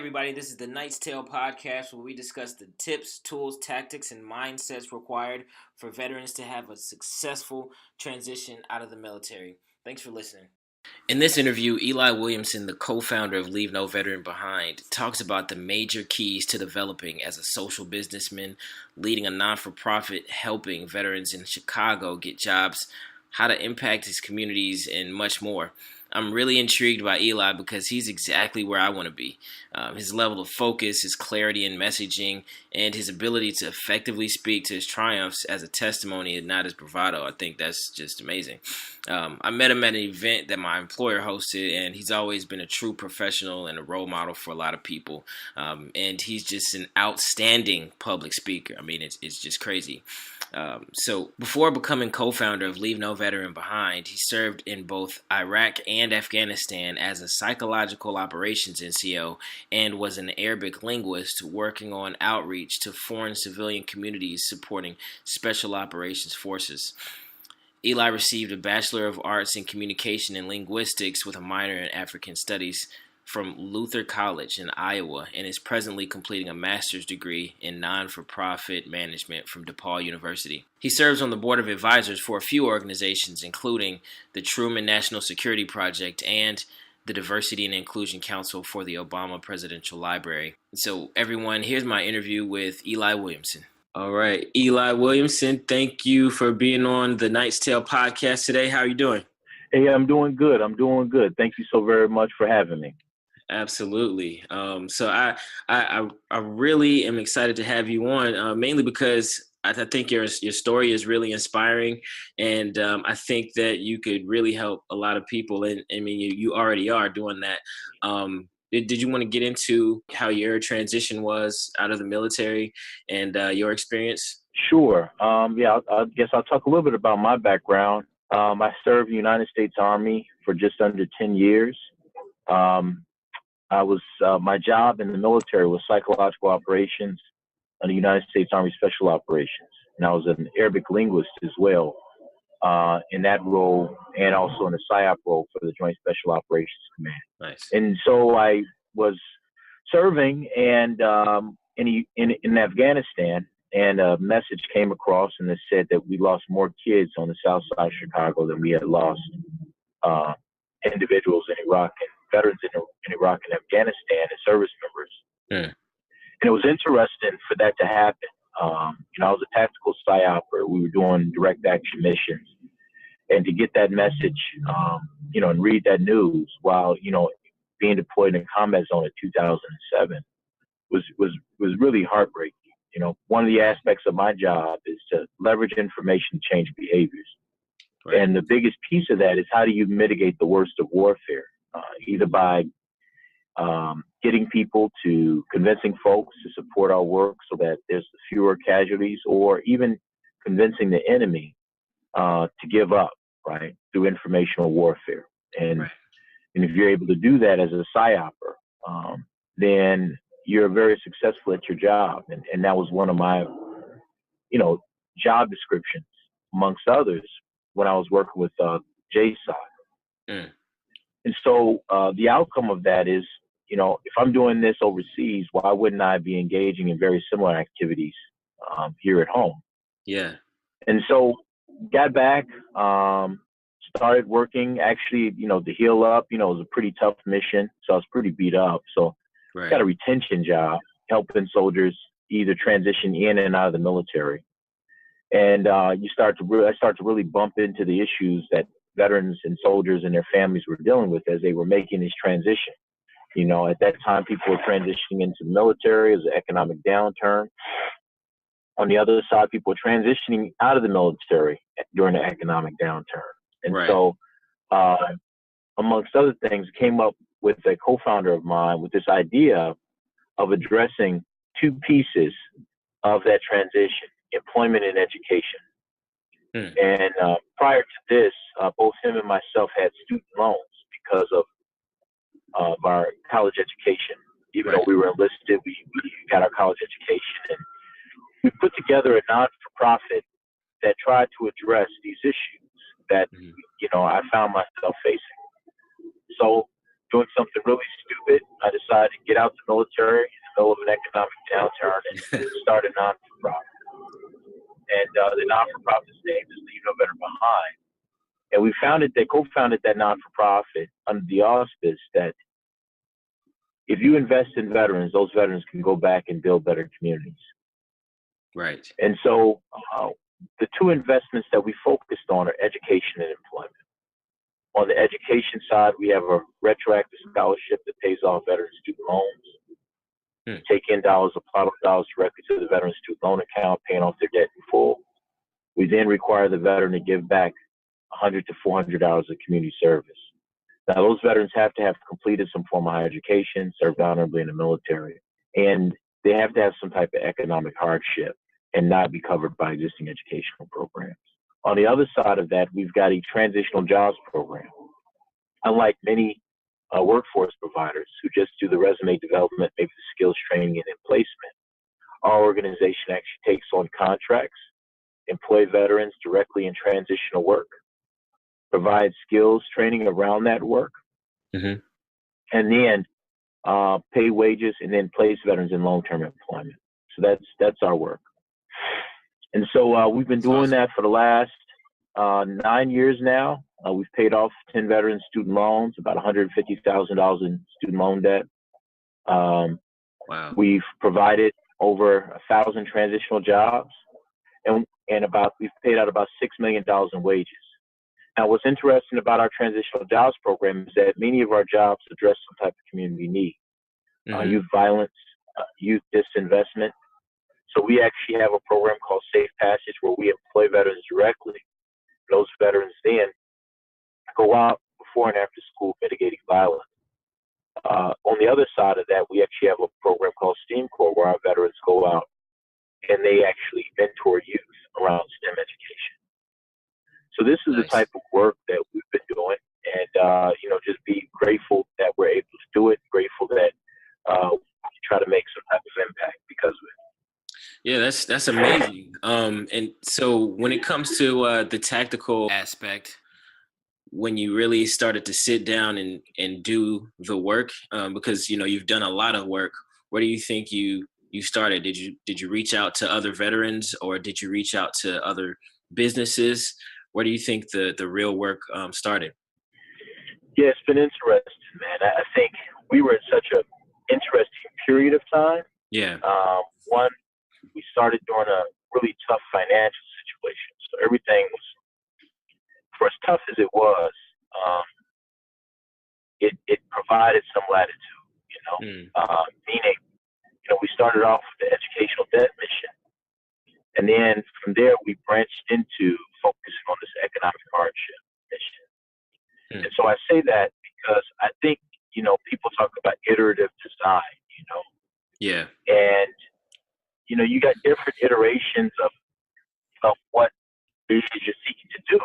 everybody. This is the Knight's Tale podcast where we discuss the tips, tools, tactics, and mindsets required for veterans to have a successful transition out of the military. Thanks for listening. In this interview, Eli Williamson, the co-founder of Leave No Veteran Behind, talks about the major keys to developing as a social businessman, leading a non-for-profit, helping veterans in Chicago get jobs, how to impact his communities, and much more. I'm really intrigued by Eli because he's exactly where I want to be. His level of focus, his clarity in messaging, and his ability to effectively speak to his triumphs as a testimony and not as bravado. I think that's just amazing. I met him at an event that my employer hosted, and he's always been a true professional and a role model for a lot of people. And he's just an outstanding public speaker. I mean, it's just crazy. So before becoming co-founder of Leave No Veteran Behind, he served in both Iraq and Afghanistan as a psychological operations NCO and was an Arabic linguist working on outreach to foreign civilian communities supporting special operations forces. Eli received a Bachelor of Arts in Communication and Linguistics with a minor in African Studies from Luther College in Iowa and is presently completing a master's degree in non-for-profit management from DePaul University. He serves on the board of advisors for a few organizations, including the Truman National Security Project and the Diversity and Inclusion Council for the Obama Presidential Library. So everyone, here's my interview with Eli Williamson. All right, Eli Williamson, thank you for being on the Knight's Tale podcast today. How are you doing? Hey, I'm doing good. Thank you so very much for having me. Absolutely. So I really am excited to have you on, mainly because I think your story is really inspiring, and I think that you could really help a lot of people. And I mean, you already are doing that. Did you want to get into how your transition was out of the military and your experience? Sure. I guess I'll talk a little bit about my background. I served the United States Army for just under 10 years. My job in the military was psychological operations on the United States Army Special Operations. And I was an Arabic linguist as well in that role, and also in the PSYOP role for the Joint Special Operations Command. Nice. And so I was serving and in Afghanistan, and a message came across and it said that we lost more kids on the south side of Chicago than we had lost individuals in Iraq and veterans in Iraq and Afghanistan as service members. Yeah. And it was interesting for that to happen. I was a tactical PSYOPer. We were doing direct action missions. And to get that message, and read that news while, being deployed in a combat zone in 2007 was really heartbreaking. One of the aspects of my job is to leverage information to change behaviors. Right. And the biggest piece of that is how do you mitigate the worst of warfare? Either by getting people to convincing folks to support our work so that there's fewer casualties, or even convincing the enemy to give up, right, through informational warfare. And right. And if you're able to do that as a PSYOPer, then you're very successful at your job. And that was one of my, job descriptions, amongst others, when I was working with JSOC. Mm. And so the outcome of that is, if I'm doing this overseas, why wouldn't I be engaging in very similar activities here at home? Yeah. And so got back, started working, actually, to heal up. It was a pretty tough mission, so I was pretty beat up. So right. Got a retention job, helping soldiers either transition in and out of the military. And I start to really bump into the issues that veterans and soldiers and their families were dealing with as they were making this transition. At that time, people were transitioning into the military as an economic downturn. On the other side, people were transitioning out of the military during the economic downturn. And right. So, amongst other things, came up with a co-founder of mine with this idea of addressing two pieces of that transition: employment and education. And prior to this, both him and myself had student loans because of our college education. Even right. though we were enlisted, we got our college education. And we put together a non-for-profit that tried to address these issues that, I found myself facing. So doing something really stupid, I decided decided to get out the military in the middle of an economic downturn and start a non-for-profit. And the non-for-profit's name is Leave No Veteran Behind. And they co-founded that non-for-profit under the auspice that if you invest in veterans, those veterans can go back and build better communities. Right. And so the two investments that we focused on are education and employment. On the education side, we have a retroactive scholarship that pays off veterans' student loans. Take in dollars, apply those dollars directly to the veteran's student loan account, paying off their debt in full. We then require the veteran to give back 100 to 400 hours of community service. Now, those veterans have to have completed some form of higher education, served honorably in the military, and they have to have some type of economic hardship and not be covered by existing educational programs. On the other side of that, we've got a transitional jobs program. Unlike many workforce providers who just do the resume development, maybe the skills training and placement, our organization actually takes on contracts, employ veterans directly in transitional work, provide skills training around that work, and then pay wages and then place veterans in long-term employment. So that's our work. And so we've been doing that for the last 9 years now. We've paid off 10 veterans student loans, about $150,000 in student loan debt. Wow. We've provided over 1,000 transitional jobs, and we've paid out about $6 million in wages. Now, what's interesting about our transitional jobs program is that many of our jobs address some type of community need, youth violence, youth disinvestment. So we actually have a program called Safe Passage where we employ veterans directly. Those veterans then go out before and after school mitigating violence. On the other side of that, we actually have a program called STEAM Corps where our veterans go out and they actually mentor youth around STEM education. So this is the type of work that we've been doing, and just be grateful that we're able to do it. Grateful that we try to make some type of impact because of it. Yeah, that's amazing. And so when it comes to the tactical aspect, when you really started to sit down and do the work, because you've done a lot of work, where do you think you started? Did you reach out to other veterans, or did you reach out to other businesses? Where do you think the real work started? Yeah, it's been interesting, man. I think we were in such an interesting period of time. Yeah. One, we started during a really tough financial situation. So everything was, for as tough as it was, it provided some latitude, meaning, we started off with the educational debt mission. And then from there, we branched into focusing on this economic hardship mission. And so I say that because I think, people talk about iterative design, Yeah. And, you got different iterations of what it is you're seeking to do.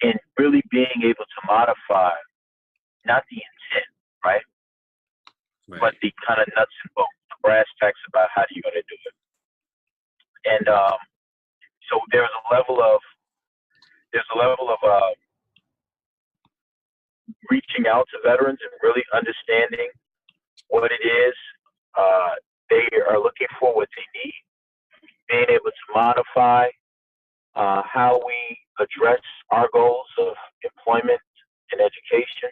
And really being able to modify not the intent, right? But the kind of nuts and bolts, the brass tacks about how you're going to do it. And so there's a level of reaching out to veterans and really understanding what it is they are looking for, what they need, being able to modify how we address our goals of employment and education.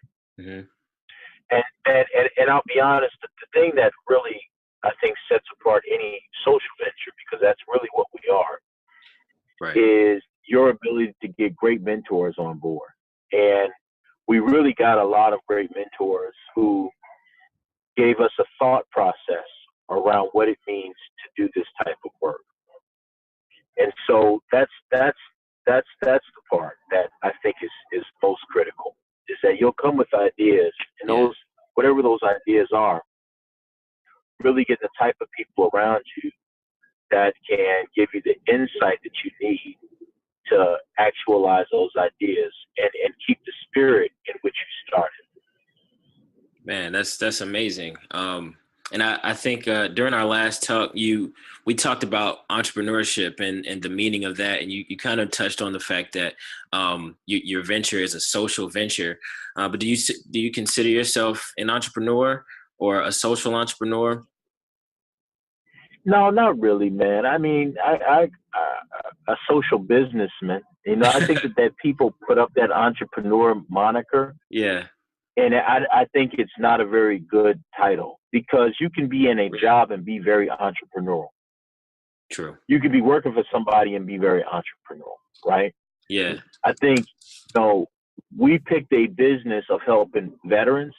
And I'll be honest, the thing that really, I think, sets apart any social venture, because that's really what we are, is your ability to get great mentors on board. And we really got a lot of great mentors who gave us a thought process around what it means to do this type of work. And so that's the part that I think is most critical, is that you'll come with ideas, and those, whatever those ideas are, really get the type of people around you that can give you the insight that you need to actualize those ideas and keep the spirit in which you started. Man, that's amazing. And I think during our last talk, we talked about entrepreneurship and the meaning of that, and you kind of touched on the fact that your venture is a social venture. But do you consider yourself an entrepreneur, or a social entrepreneur? No, not really, man. I mean, a social businessman. You know, I think that people put up that entrepreneur moniker, Yeah, and I think it's not a very good title because you can be in a job and be very entrepreneurial. true. You could be working for somebody and be very entrepreneurial, right? Yeah. I think, we picked a business of helping veterans,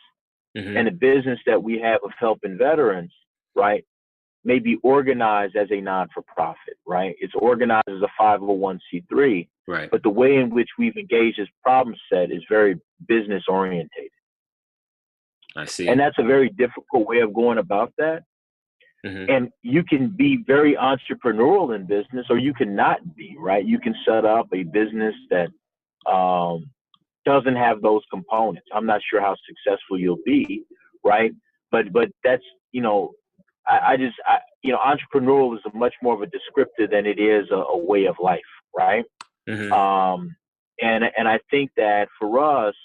and the business that we have of helping veterans, right, may be organized as a non-for-profit, right? It's organized as a 501c3, Right. but the way in which we've engaged this problem set is very business orientated. I see. And that's a very difficult way of going about that. And you can be very entrepreneurial in business, or you can not be, right? You can set up a business that doesn't have those components. I'm not sure how successful you'll be, right? But that's, entrepreneurial is a much more of a descriptor than it is a way of life, right? And I think that for us,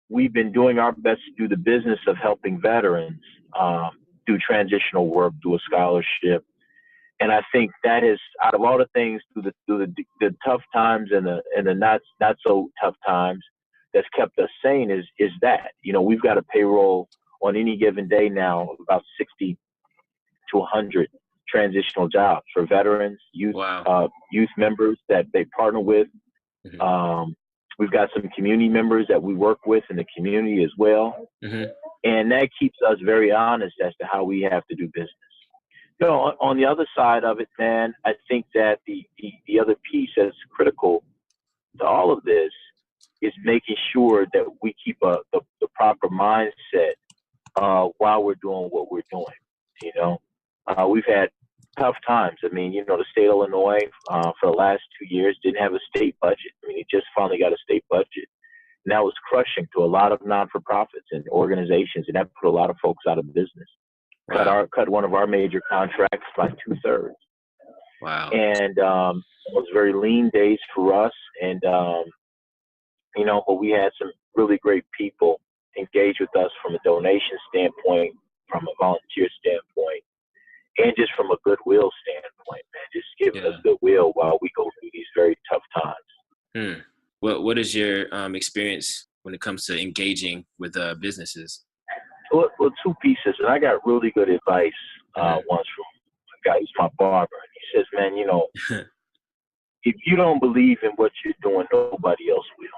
we've been doing our best to do the business of helping veterans do transitional work, do a scholarship. And I think that is, out of all the things, through the tough times and the not so tough times, that's kept us sane is that, we've got a payroll on any given day now of about 60 to 100 transitional jobs for veterans, youth members that they partner with. We've got some community members that we work with in the community as well. And that keeps us very honest as to how we have to do business. On the other side of it, man, I think that the other piece that's critical to all of this is making sure that we keep the proper mindset while we're doing what we're doing. We've had tough times. I mean, the state of Illinois for the last 2 years didn't have a state budget. I mean, it just finally got a state budget. And that was crushing to a lot of non-for-profits and organizations, and that put a lot of folks out of business. Cut one of our major contracts by 2/3. Wow. And it was very lean days for us. And, but we had some really great people engage with us from a donation standpoint, from a volunteer standpoint, and just from a goodwill standpoint, man, just giving us goodwill while we go through these very tough times. What is your experience when it comes to engaging with businesses? Well, two pieces, and I got really good advice once from a guy who's my barber. And he says, man, if you don't believe in what you're doing, nobody else will.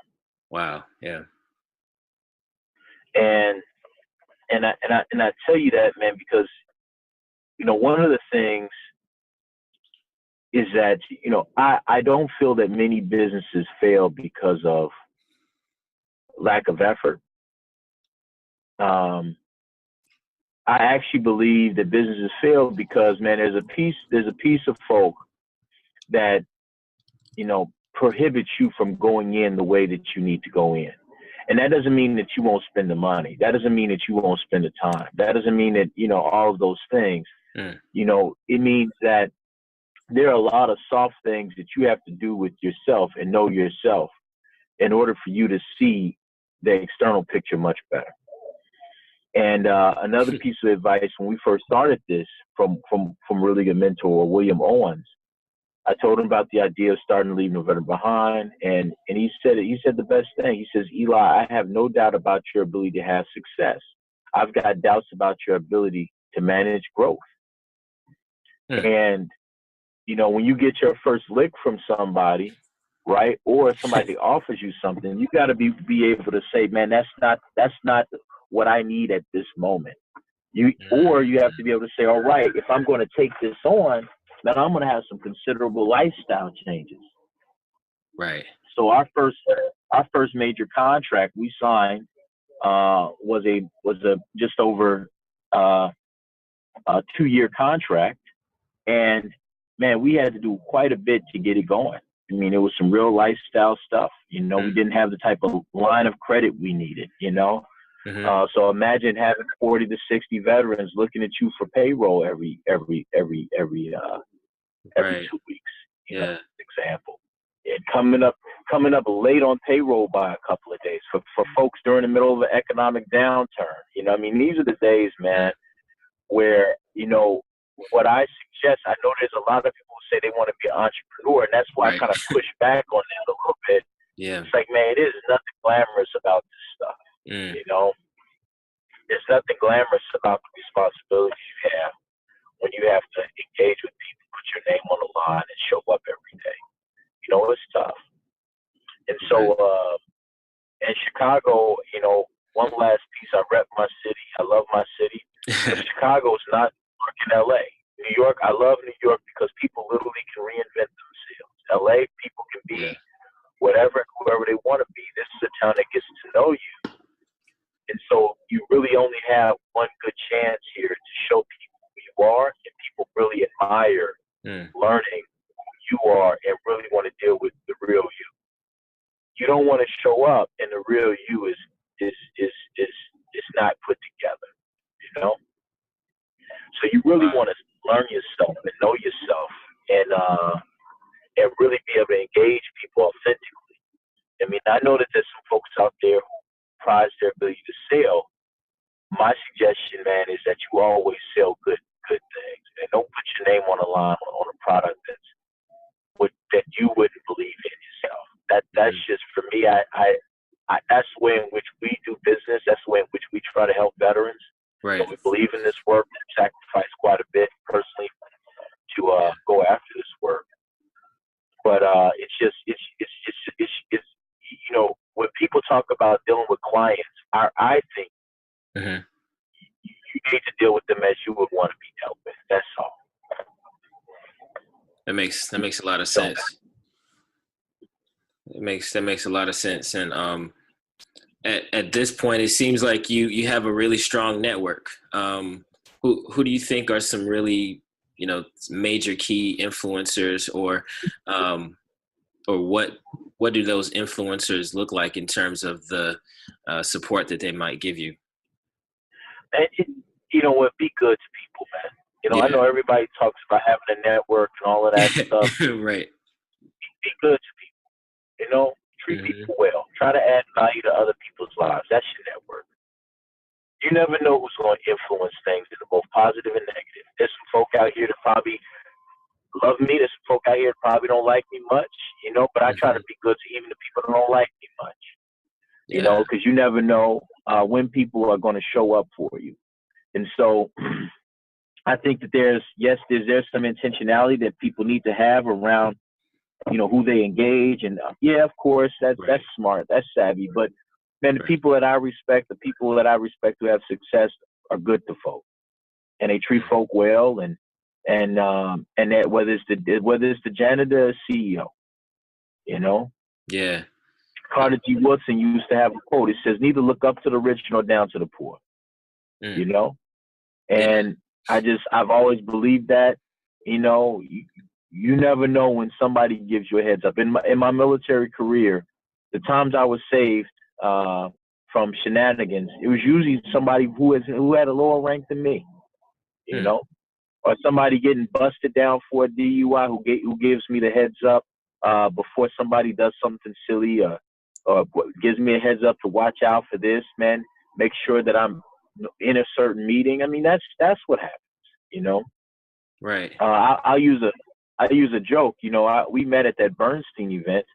Wow. Yeah. And I tell you that, man, because one of the things is that I don't feel that many businesses fail because of lack of effort. I actually believe that businesses fail because, man, there's a piece of folk that prohibits you from going in the way that you need to go in. And that doesn't mean that you won't spend the money. That doesn't mean that you won't spend the time. That doesn't mean that, all of those things. It means that there are a lot of soft things that you have to do with yourself and know yourself in order for you to see the external picture much better. And another piece of advice when we first started this from really good mentor William Owens, I told him about the idea of starting to leave no veteran behind, and he said the best thing. He says, Eli, I have no doubt about your ability to have success. I've got doubts about your ability to manage growth. And when you get your first lick from somebody, right, or somebody offers you something, you got to be able to say, man, that's not what I need at this moment. Or you have to be able to say, all right, if I'm going to take this on, then I'm going to have some considerable lifestyle changes. Right. So our first major contract we signed was a just over a 2-year contract, and man, we had to do quite a bit to get it going. I mean, it was some real lifestyle stuff. We didn't have the type of line of credit we needed. So imagine having 40 to 60 veterans looking at you for payroll every 2 weeks. Example. and coming up late on payroll by a couple of days for folks during the middle of an economic downturn. You know, I mean, these are the days, man, where, you know, what I suggest, I know there's a lot of people who say they want to be an entrepreneur, and that's why I kind of push back on that a little bit. Yeah. It's like, man, there's nothing glamorous about this stuff. You know, there's nothing glamorous about the responsibilities you have when you have to engage with people, put your name on the line, and show up every day. You know, it's tough. And so, in Chicago, you know, one last piece, I rep my city. I love my city. But Chicago is not New York and LA. New York, I love New York because people literally can reinvent themselves. LA, people can be whatever, whoever they want to be. This is a town that gets to know you. And so you really only have one good chance here to show people who you are, and people really admire learning who you are and really want to deal with the real you. You don't want to show up and the real you is not put together, you know? So you really want to learn yourself and know yourself and really be able to engage people authentically. I mean, I know that there's some folks out there who prize their ability to sell. My suggestion, man, is that you always sell good things, and don't put your name on the line on a product that you wouldn't believe in yourself. That's just, for me. I that's the way in which we do business. That's the way in which we try to help veterans. Right. So we believe in this work and sacrifice quite a bit personally to go after this work. But it's you know, when people talk about dealing with clients, I think you need to deal with them as you would want to be dealt with. That's all. That makes a lot of sense. That makes a lot of sense. And at this point, it seems like you have a really strong network. Who do you think are some really, you know, major key influencers, or what do those influencers look like in terms of the support that they might give you? And you know what? Be good to people, man. You know, I know everybody talks about having a network and all of that stuff. Right. Be good to people. You know, treat people well. Try to add value to other people's lives. That's your network. You never know who's going to influence things in both positive and negative. There's some folk out here that probably love me. There's some folk out here that probably don't like me much, you know, but I try to be good to even the people that don't like me much, you know, because you never know when people are going to show up for you. And so I think that there's some intentionality that people need to have around, you know, who they engage. And of course, that's smart, that's savvy. But man, the people that I respect who have success are good to folk, and they treat folk well, and that whether it's the janitor or CEO, you know. Yeah. Carter G. Woodson used to have a quote. It says, "Neither look up to the rich nor down to the poor." You know, and I've always believed that. You know, you never know when somebody gives you a heads up. In my military career, the times I was saved from shenanigans, it was usually somebody who had a lower rank than me, you know, or somebody getting busted down for a DUI who gives me the heads up before somebody does something silly, or gives me a heads up to watch out for this, man. Make sure that I'm in a certain meeting. I mean, that's what happens, you know. Right. I'll use a joke. You know, we met at that Bernstein event.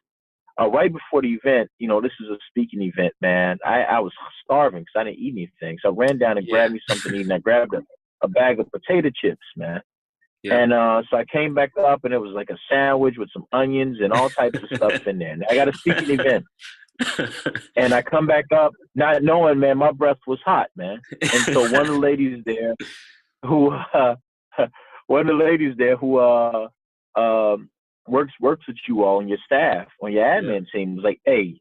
Right before the event, you know, this is a speaking event, man. I was starving because I didn't eat anything. So I ran down and grabbed me something to eat, and I grabbed a bag of potato chips, man. Yeah. And so I came back up, and it was like a sandwich with some onions and all types of stuff in there. And I got a speaking event. And I come back up not knowing, man, my breath was hot, man. And so one of the ladies there who works with you all and your staff on your admin team was like, "Hey,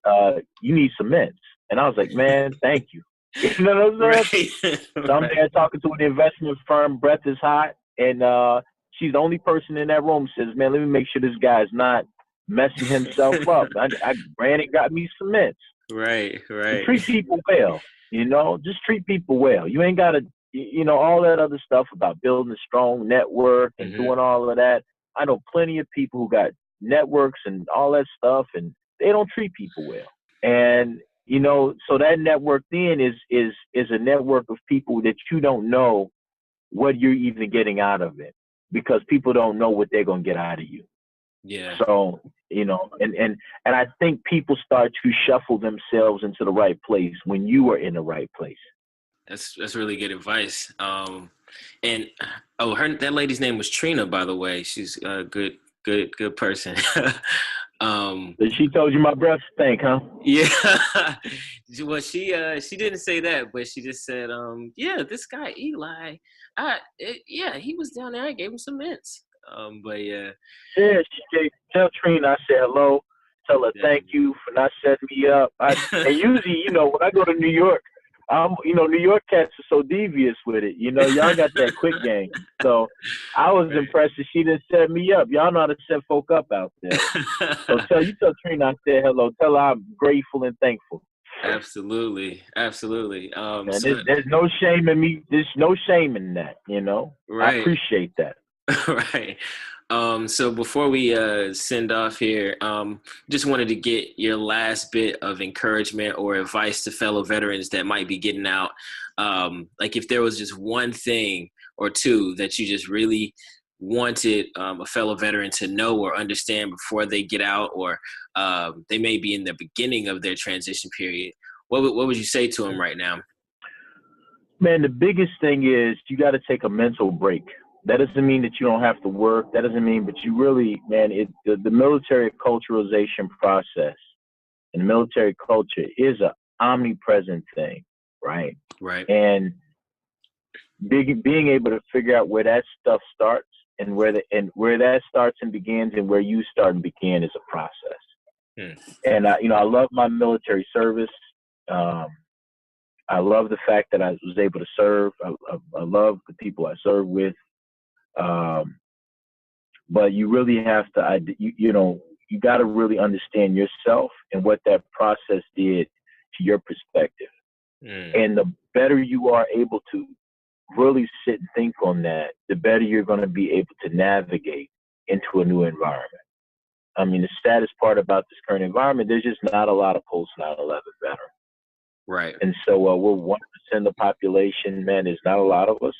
you need some mints." And I was like, "Man, thank you." You know what I'm saying? So I'm there talking to an investment firm, breath is hot, and she's the only person in that room who says, "Man, let me make sure this guy's not messing himself up." I ran and got me some mints. Right. And treat people well, you know. Just treat people well. You ain't got to, you know, all that other stuff about building a strong network and doing all of that. I know plenty of people who got networks and all that stuff, and they don't treat people well. And so that network then is a network of people that you don't know what you're even getting out of it, because people don't know what they're gonna get out of you. Yeah. So and I think people start to shuffle themselves into the right place when you are in the right place. That's really good advice. And that lady's name was Trina, by the way. She's a good person. She told you my breath stank, huh? Yeah. Well, she didn't say that, but she just said, yeah, this guy Eli, he was down there. I gave him some mints. But yeah. Yeah, tell Trina I said hello. Tell her thank you for not setting me up. And usually, when I go to New York, New York cats are so devious with it. Y'all got that quick game. So I was impressed that she didn't set me up. Y'all know how to set folk up out there. So tell Trina I said hello. Tell her I'm grateful and thankful. Absolutely. And there's no shame in me. There's no shame in that. Right. I appreciate that. Right. So before we send off here, just wanted to get your last bit of encouragement or advice to fellow veterans that might be getting out. Like if there was just one thing or two that you just really wanted a fellow veteran to know or understand before they get out, or they may be in the beginning of their transition period, what would you say to them right now? Man, the biggest thing is you got to take a mental break. That doesn't mean that you don't have to work. That doesn't mean, but you really, man, the military culturalization process and the military culture is an omnipresent thing, right? Right. And being able to figure out where that stuff starts and where that starts and begins and where you start and begin is a process. And I love my military service. I love the fact that I was able to serve. I love the people I serve with. But you really have to, you got to really understand yourself and what that process did to your perspective. And the better you are able to really sit and think on that, the better you're going to be able to navigate into a new environment. I mean, the saddest part about this current environment, there's just not a lot of post 9/11 veterans. Right. And so we're 1% of the population, man. There's not a lot of us.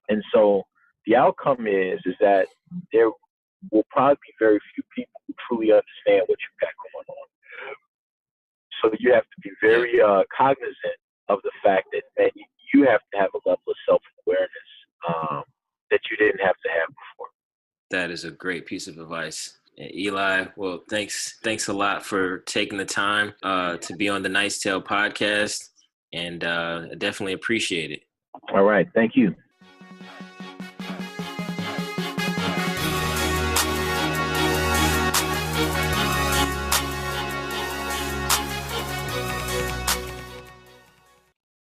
And so the outcome is that there will probably be very few people who truly understand what you've got going on. So you have to be very cognizant of the fact that, man, you have to have a level of self-awareness that you didn't have to have before. That is a great piece of advice. Eli, well, thanks a lot for taking the time to be on the Nice Tale podcast, and I definitely appreciate it. All right. Thank you.